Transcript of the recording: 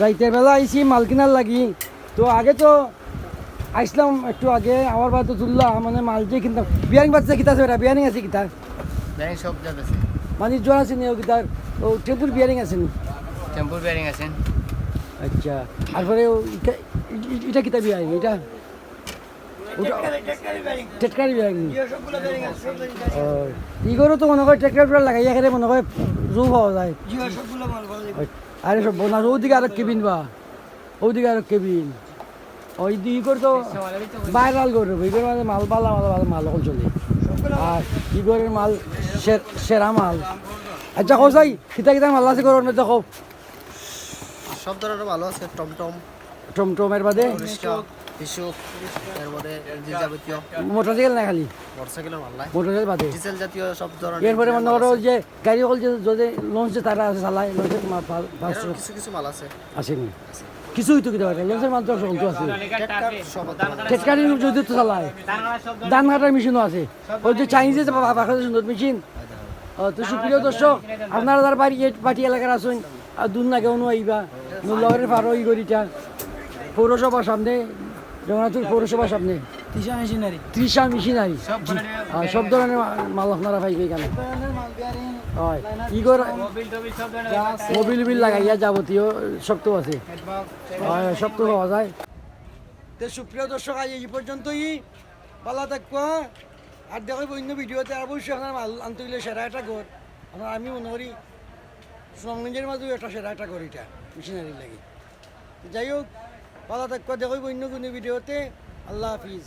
রাইতের বেলা আইসি মাল কিনার লাগি। তো আগে তো আইসলাম একটু আগে, আমার বাড়ি তো তুললাম মানে মাল যে কিনতাম। বিয়ারিং বাচ্চা কিতা আছে বেটা? বিয়ারিং আছে কিতা? ব্যারিং সব জাত আছে। মানে জ্বর আছে নি ও কিতার? ও টেম্পুর বিয়ারিং আছে নি? টেম্পুর ব্যারিং আছে। আচ্ছা, তারপরে এটা কিতা বিয়ারিং? এটা টেটকারি বিয়ারিং। ইগরও তো মনে হয় ট্রেক্টর লাগাইয়া খেলে মনে হয় জু পাওয়া যায়। আরে সব বোনা ওদিকে আরো কেবিন বা ওদিকে আরো কেবিন। ওই ইগর তো ভাইরাল করে ইগর মানে মাল পালা মাল সকল চলে। আর ইগরের মাল সেরা মাল। আচ্ছা কোথায় কিতা কিতা মাল আছে গরমের দেখো? সব ধরনের ভালো আছে। টমটম, টমটমের বাদে ইস্যু, এরপরে যে যাবতীয় মোটরসাইকেল না খালি মোটরসাইকেলের মাল নাই, মোটরসাইকেল বাদে। ডিজেল জাতীয় সব ধরনের। এরপরে মনে করো যে গাড়ি সকল যে যদি লঞ্চে তারা আছে চালায় লঞ্চের এরও কিছু কিছু মাল আছে। আসেনি কিছুই তো কিতা লঞ্চের মাল তো সকল তো আছে। টেক্কার সব ধরনের। টেটকারি যদি তো চালায়, ধান কাটার মেশিনও আছে। ওই যে চাইনিজে পাখা সুন্দর মেশিন। তো সুপ্রিয় দর্শক, আপনারা যারা বাড়ি পার্টি এলাকার আসুন আর দূর নাগে অনু আইবা লগরের পারো ই করিটা পৌরসভার সামনে, জগন্নাথপুর পৌরসভার সামনে তৃষা মেশিনারি সব ধরনের মাল আপনারা পাইবে এখানে। হয় ইগর মোবিল বিল লাগাইয়া যাবতীয় সব তো আছে, সব তো পাওয়া যায়। তো সুপ্রিয় দর্শক, আজ এই পর্যন্তই। ভালো থাকবো আর দেখো অন্য ভিডিওতে অবশ্যই আপনার মাল আনতে গেলে সেরা একটা ঘর আপনার আমি মনে করি সুনামগঞ্জের মাঝেও একটা সেরা একটা ঘর এটা মেশিনারি লাগে। যাই হোক, ভালো থাকবো, দেখো অন্য কোনো ভিডিওতে। আল্লাহ হাফিজ।